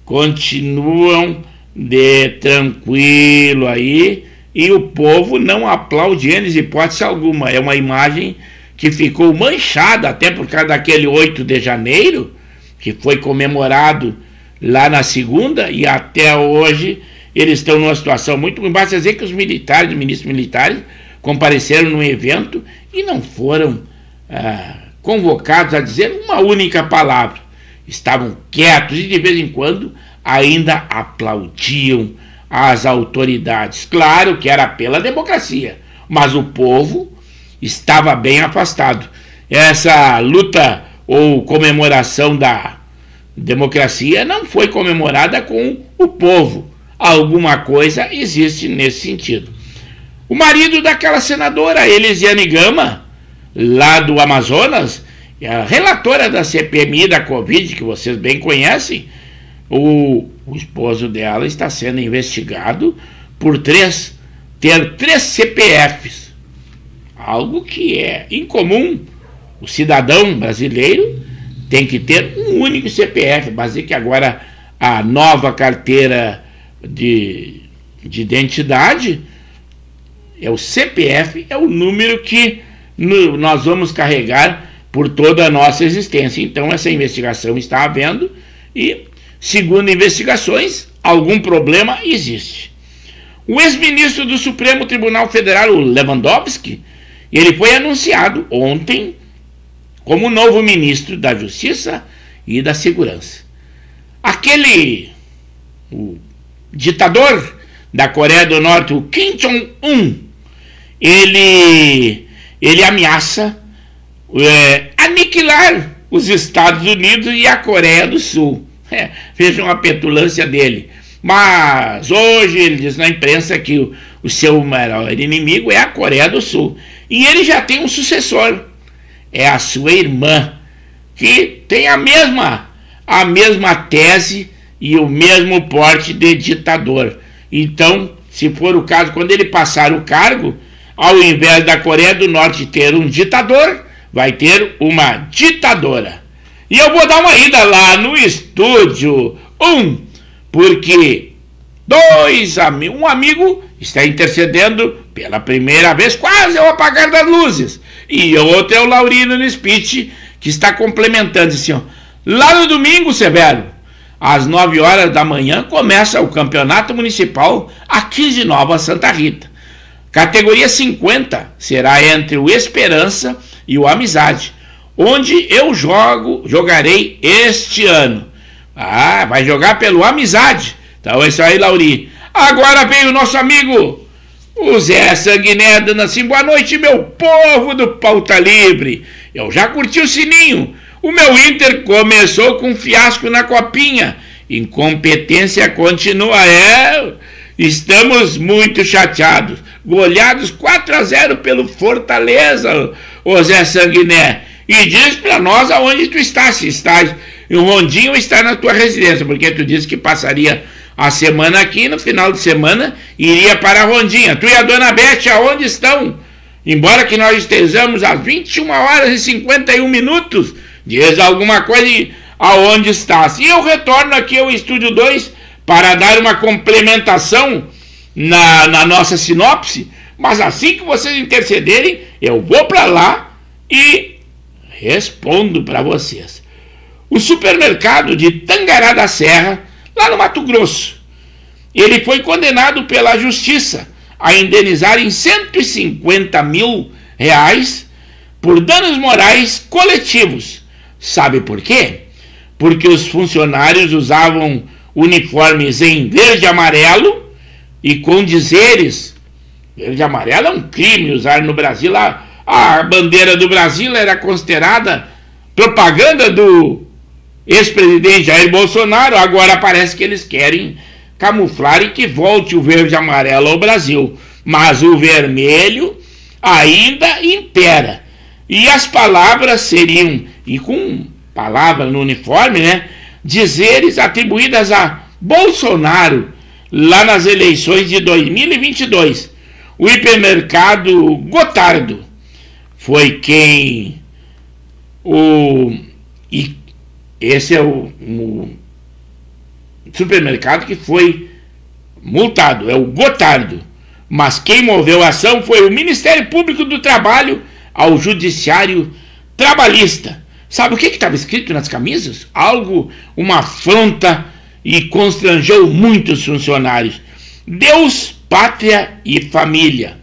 continuam de tranquilo aí, e o povo não aplaude eles, hipótese alguma. É uma imagem que ficou manchada até por causa daquele 8 de janeiro, que foi comemorado lá na segunda, e até hoje eles estão numa situação muito ruim. Basta dizer que os militares, os ministros militares, compareceram num evento e não foram convocados a dizer uma única palavra. Estavam quietos e de vez em quando ainda aplaudiam as autoridades. Claro que era pela democracia, mas o povo estava bem afastado. Essa luta ou comemoração da democracia não foi comemorada com o povo. Alguma coisa existe nesse sentido. O marido daquela senadora, Elisiane Gama, lá do Amazonas, a relatora da CPMI da Covid, que vocês bem conhecem, o esposo dela está sendo investigado por ter três CPFs. Algo que é incomum. O cidadão brasileiro tem que ter um único CPF, mas é que agora a nova carteira de identidade é o CPF, é o número que nós vamos carregar por toda a nossa existência. Então essa investigação está havendo e, segundo investigações, algum problema existe. O ex-ministro do Supremo Tribunal Federal, o Lewandowski, ele foi anunciado ontem como novo ministro da Justiça e da Segurança. O ditador da Coreia do Norte, o Kim Jong-un, ele ameaça aniquilar os Estados Unidos e a Coreia do Sul. Vejam a petulância dele. Mas hoje ele diz na imprensa que o seu maior inimigo é a Coreia do Sul. E ele já tem um sucessor. É a sua irmã, que tem a mesma tese e o mesmo porte de ditador. Então, se for o caso, quando ele passar o cargo, ao invés da Coreia do Norte ter um ditador, vai ter uma ditadora. E eu vou dar uma ida lá no estúdio 1, porque um amigo está intercedendo pela primeira vez, quase ao apagar das luzes. E o outro é o Laurino Nispit, que está complementando assim, ó. Lá no domingo, Severo, às 9 horas da manhã, começa o campeonato municipal aqui de Nova Santa Rita. Categoria 50 será entre o Esperança e o Amizade, onde eu jogarei este ano. Vai jogar pelo Amizade. Então é isso aí, Lauri. Agora vem o nosso amigo, o Zé Sanguiné, dando assim, boa noite, meu povo do Pauta Livre. Eu já curti o sininho. O meu Inter começou com um fiasco na copinha. Incompetência continua. Estamos muito chateados. Goleados 4-0 pelo Fortaleza, o Zé Sanguiné. E diz pra nós aonde tu está. Se estás em Rondinho ou está na tua residência. Porque tu disse que passaria a semana aqui, no final de semana iria para a Rondinha. Tu e a dona Beth aonde estão? Embora que nós estejamos às 21 horas e 51 minutos, diz alguma coisa aonde estás. E eu retorno aqui ao Estúdio 2 para dar uma complementação na nossa sinopse, mas assim que vocês intercederem, eu vou para lá e respondo para vocês. O supermercado de Tangará da Serra, lá no Mato Grosso, ele foi condenado pela justiça a indenizar em R$150 mil por danos morais coletivos. Sabe por quê? Porque os funcionários usavam uniformes em verde e amarelo e com dizeres. Verde e amarelo é um crime usar no Brasil. A bandeira do Brasil era considerada propaganda do ex-presidente Jair Bolsonaro. Agora parece que eles querem camuflar e que volte o verde e amarelo ao Brasil. Mas o vermelho ainda impera. E as palavras seriam, e com palavra no uniforme, né, dizeres atribuídas a Bolsonaro lá nas eleições de 2022. O hipermercado Gotardo foi quem esse é o supermercado que foi multado, é o Gotardo. Mas quem moveu a ação foi o Ministério Público do Trabalho ao Judiciário Trabalhista. Sabe o que estava escrito nas camisas? Uma afronta e constrangeu muitos funcionários. Deus, pátria e família.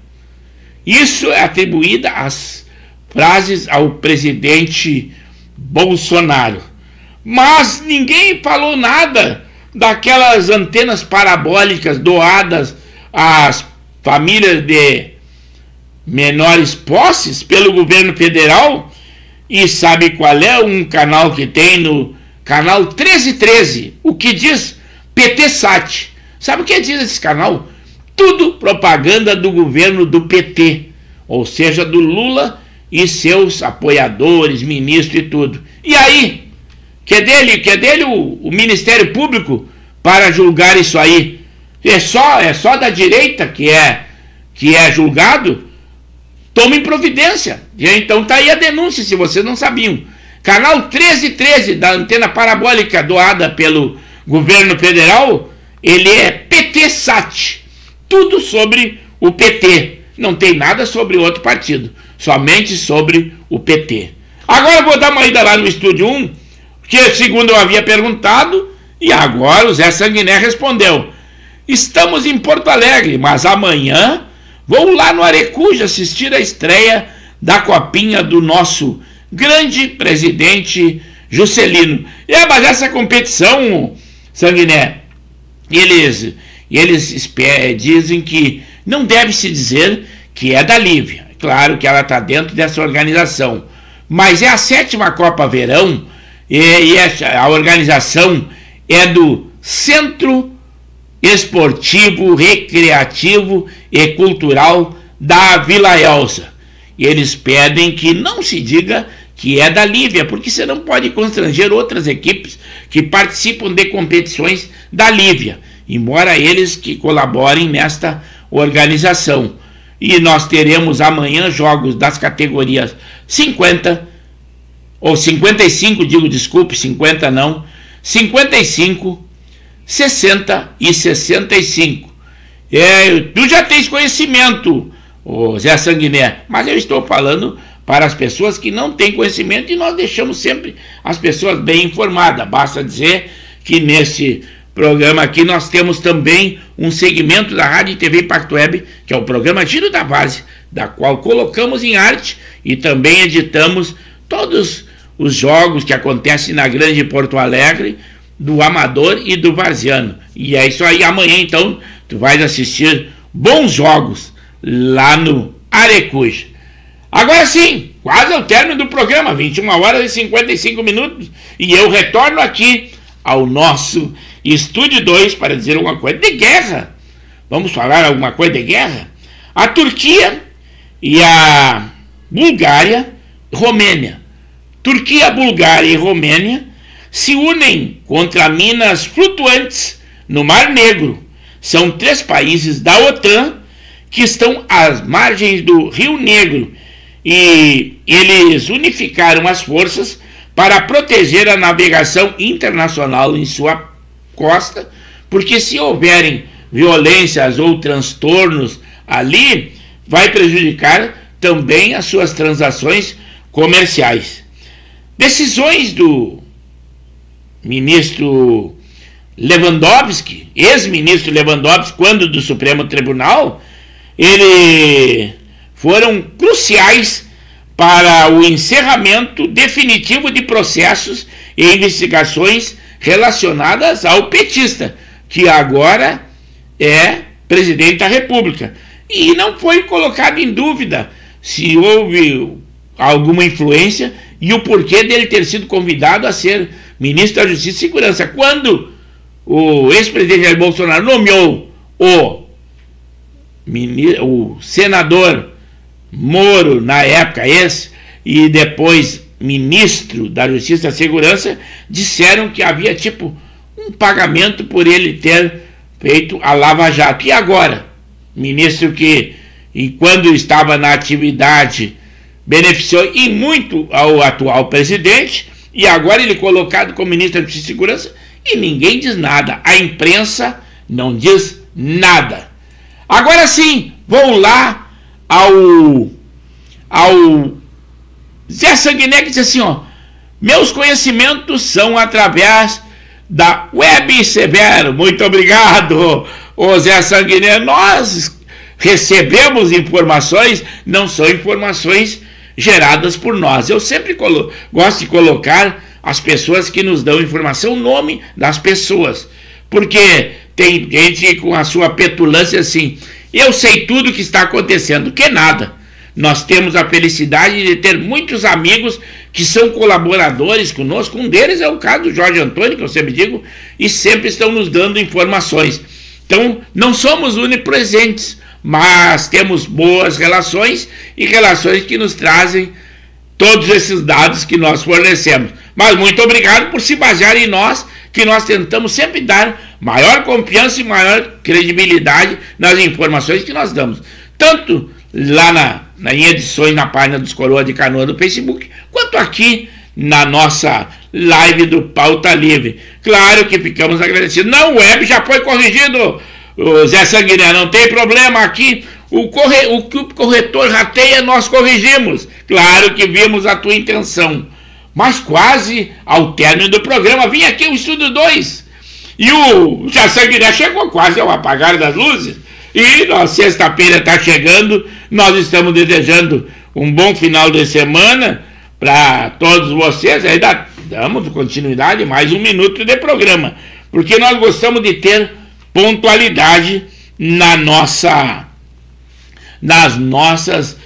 Isso é atribuído às frases ao presidente Bolsonaro. Mas ninguém falou nada daquelas antenas parabólicas doadas às famílias de menores posses pelo governo federal. E sabe qual é um canal que tem no canal 1313? O que diz? PT Sat. Sabe o que diz esse canal? Tudo propaganda do governo do PT, ou seja, do Lula e seus apoiadores, ministros e tudo. E aí? Que é dele o Ministério Público para julgar isso aí? É só da direita que é julgado? Tomem providência. E então tá aí a denúncia, se vocês não sabiam. Canal 1313 da antena parabólica doada pelo governo federal, ele é PT Sat. Tudo sobre o PT. Não tem nada sobre outro partido, somente sobre o PT. Agora eu vou dar uma ida lá no Estúdio 1, que segundo eu havia perguntado, e agora o Zé Sanguiné respondeu. Estamos em Porto Alegre, mas amanhã vou lá no Arecuja assistir a estreia da copinha do nosso grande presidente Juscelino. Mas essa competição, Sanguiné, eles dizem que não deve se dizer que é da Lívia. Claro que ela está dentro dessa organização, mas é a 7ª Copa Verão e a organização é do Centro Esportivo, Recreativo e Cultural da Vila Elsa. E eles pedem que não se diga que é da Lívia, porque você não pode constranger outras equipes que participam de competições da Lívia, embora eles que colaborem nesta organização. E nós teremos amanhã jogos das categorias 50, ou 55, digo desculpe, 50 não, 55, 60 e 65. Tu já tens conhecimento, Zé Sanguiné, mas eu estou falando para as pessoas que não têm conhecimento e nós deixamos sempre as pessoas bem informadas. Basta dizer que nesse programa aqui nós temos também um segmento da Rádio e TV Impacto Web, que é o programa Giro da Base, da qual colocamos em arte e também editamos todos os jogos que acontecem na Grande Porto Alegre, do Amador e do Varziano. E é isso aí. Amanhã então tu vais assistir bons jogos lá no Arecuja. Agora sim, quase ao término do programa, 21 horas e 55 minutos, e eu retorno aqui ao nosso Estúdio 2 para dizer alguma coisa de guerra. Vamos falar alguma coisa de guerra? A Turquia e a Bulgária, Romênia. Turquia, Bulgária e Romênia se unem contra minas flutuantes no Mar Negro. São 3 países da OTAN que estão às margens do Rio Negro e eles unificaram as forças para proteger a navegação internacional em sua costa, porque se houverem violências ou transtornos ali, vai prejudicar também as suas transações comerciais. Decisões do ministro Lewandowski, ex-ministro Lewandowski, quando do Supremo Tribunal, ele foram cruciais para o encerramento definitivo de processos e investigações relacionadas ao petista, que agora é presidente da República. E não foi colocado em dúvida se houve alguma influência e o porquê dele ter sido convidado a ser ministro da Justiça e Segurança. Quando o ex-presidente Jair Bolsonaro nomeou o senador Moro, na época e depois ministro da Justiça e Segurança, disseram que havia tipo um pagamento por ele ter feito a Lava Jato. E agora, ministro que, quando estava na atividade, beneficiou e muito ao atual presidente, e agora ele colocado como ministro da Justiça e Segurança e ninguém diz nada. A imprensa não diz nada. Agora sim, vou lá ao Zé Sanguiné, que diz assim, meus conhecimentos são através da Web Severo. Muito obrigado, Zé Sanguiné. Nós recebemos informações, não são informações geradas por nós. Eu sempre gosto de colocar as pessoas que nos dão informação, o nome das pessoas, porque tem gente com a sua petulância assim, eu sei tudo o que está acontecendo, que nada. Nós temos a felicidade de ter muitos amigos que são colaboradores conosco. Um deles é o caso do Jorge Antônio, que eu sempre digo, e sempre estão nos dando informações. Então, não somos onipresentes, mas temos boas relações e relações que nos trazem todos esses dados que nós fornecemos. Mas muito obrigado por se basear em nós, que nós tentamos sempre dar maior confiança e maior credibilidade nas informações que nós damos. Tanto lá em edições na página dos Coroa de Canoa do Facebook, quanto aqui na nossa live do Pauta Livre. Claro que ficamos agradecidos. Não, o web já foi corrigido, Zé Sanguiné, não tem problema aqui. O que o corretor rateia, nós corrigimos. Claro que vimos a tua intenção. Mas quase ao término do programa, vinha aqui o Estúdio 2. E o Zé Sanguiné chegou quase ao apagar das luzes. E na sexta-feira está chegando. Nós estamos desejando um bom final de semana para todos vocês. Ainda damos continuidade, mais um minuto de programa. Porque nós gostamos de ter pontualidade nas nossas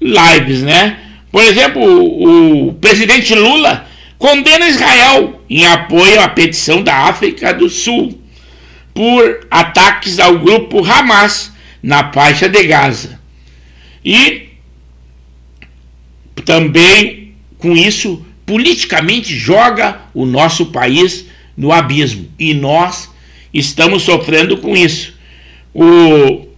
lives, né? Por exemplo, o presidente Lula condena Israel em apoio à petição da África do Sul por ataques ao grupo Hamas na faixa de Gaza. E também, com isso, politicamente joga o nosso país no abismo. E nós estamos sofrendo com isso.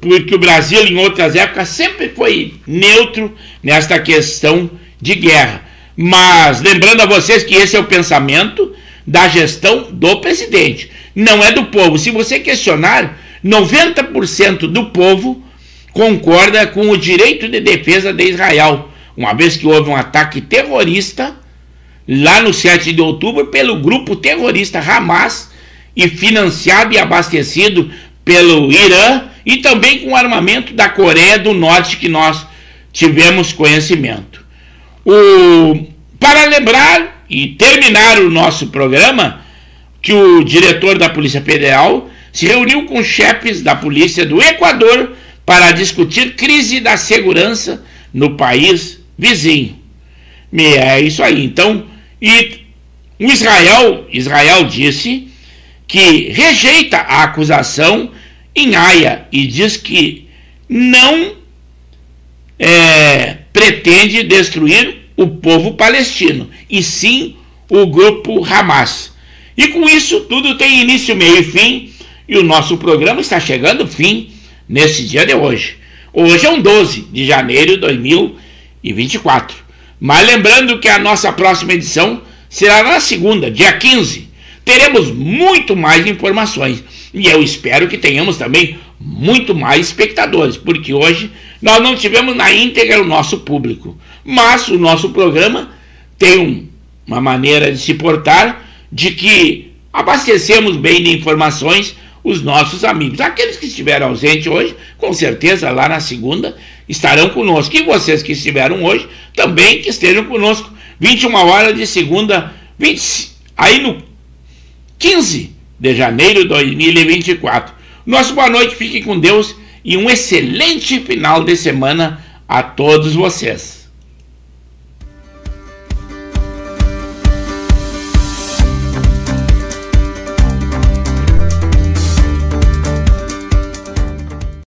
Porque o Brasil, em outras épocas, sempre foi neutro nesta questão de guerra. Mas, lembrando a vocês que esse é o pensamento da gestão do presidente, não é do povo. Se você questionar, 90% do povo concorda com o direito de defesa de Israel, uma vez que houve um ataque terrorista lá no 7 de outubro pelo grupo terrorista Hamas, e financiado e abastecido pelo Irã, e também com o armamento da Coreia do Norte, que nós tivemos conhecimento. Para lembrar e terminar o nosso programa, que o diretor da Polícia Federal se reuniu com chefes da polícia do Equador para discutir crise da segurança no país vizinho. É isso aí. Então, Israel disse que rejeita a acusação em Haia e diz que não pretende destruir o povo palestino, e sim o grupo Hamas. E com isso tudo tem início, meio e fim, e o nosso programa está chegando ao fim nesse dia de hoje. Hoje é um 12 de janeiro de 2024. Mas lembrando que a nossa próxima edição será na segunda, dia 15. Teremos muito mais informações. E eu espero que tenhamos também muito mais espectadores, porque hoje nós não tivemos na íntegra o nosso público. Mas o nosso programa tem uma maneira de se portar de que abastecemos bem de informações os nossos amigos. Aqueles que estiveram ausentes hoje, com certeza lá na segunda estarão conosco. E vocês que estiveram hoje, também que estejam conosco. 21 horas de segunda, aí no 15 de janeiro de 2024. Nosso boa noite, fiquem com Deus e um excelente final de semana a todos vocês.